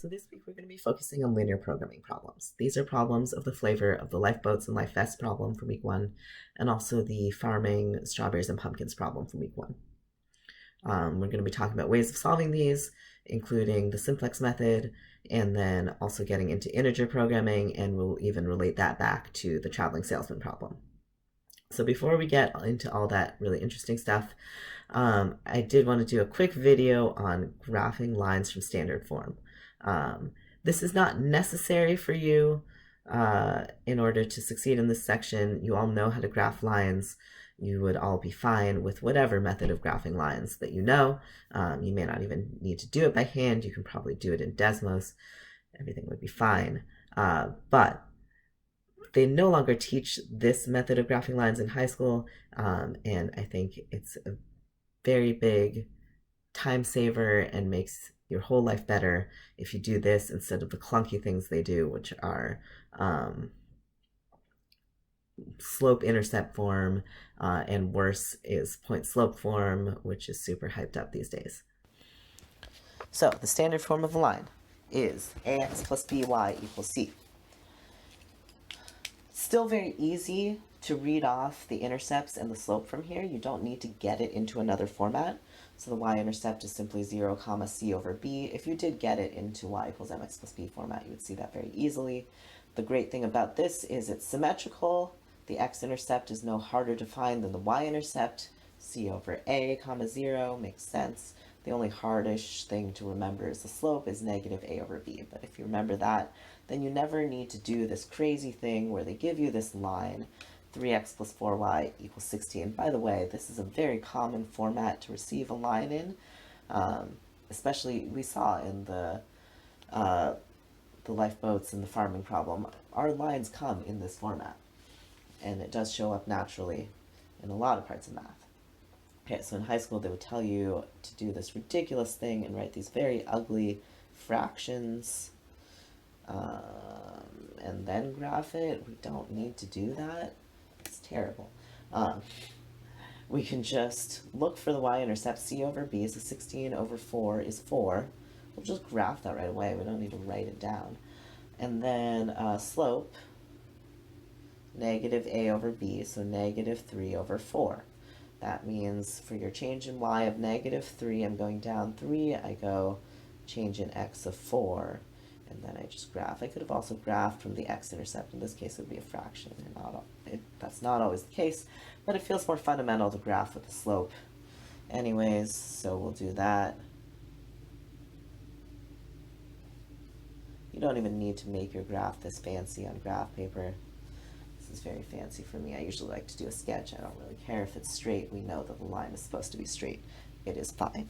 So this week we're going to be focusing on linear programming problems. These are problems of the flavor of the lifeboats and life vests problem from week 1, and also the farming strawberries and pumpkins problem from week 1. We're going to be talking about ways of solving these, including the simplex method, and then also getting into integer programming, and we'll even relate that back to the traveling salesman problem. So before we get into all that really interesting stuff, I did want to do a quick video on graphing lines from standard form. This is not necessary for you in order to succeed in this section. You all know how to graph lines. You would all be fine with whatever method of graphing lines that you know. You may not even need to do it by hand. You can probably do it in Desmos. Everything would be fine. But they no longer teach this method of graphing lines in high school, and I think it's a very big time saver and makes your whole life better if you do this instead of the clunky things they do, which are slope intercept form, and worse is point slope form, which is super hyped up these days. So the standard form of a line is ax plus by equals c. Still very easy to read off the intercepts and the slope from here. You don't need to get it into another format. So the y-intercept is simply 0 comma c over b. If you did get it into y equals mx plus b format, you would see that very easily. The great thing about this is it's symmetrical. The x-intercept is no harder to find than the y-intercept. C over a comma 0 makes sense. The only hardish thing to remember is the slope is negative a over b. But if you remember that, then you never need to do this crazy thing where they give you this line, 3x plus 4y equals 16. By the way, this is a very common format to receive a line in, especially we saw in the lifeboats and the farming problem. Our lines come in this format, and it does show up naturally in a lot of parts of math. Okay, so in high school they would tell you to do this ridiculous thing and write these very ugly fractions, and then graph it. We don't need to do that. It's terrible. We can just look for the y-intercept. C over b is 16 over 4 is 4. We'll just graph that right away. We don't need to write it down. And then slope, negative a over b, so negative 3 over 4. That means for your change in y of negative 3, I'm going down 3. I go change in x of 4. And then I just graph. I could have also graphed from the x-intercept. In this case, it would be a fraction. That's not always the case, but it feels more fundamental to graph with the slope. Anyways, so we'll do that. You don't even need to make your graph this fancy on graph paper. This is very fancy for me. I usually like to do a sketch. I don't really care if it's straight. We know that the line is supposed to be straight. It is fine.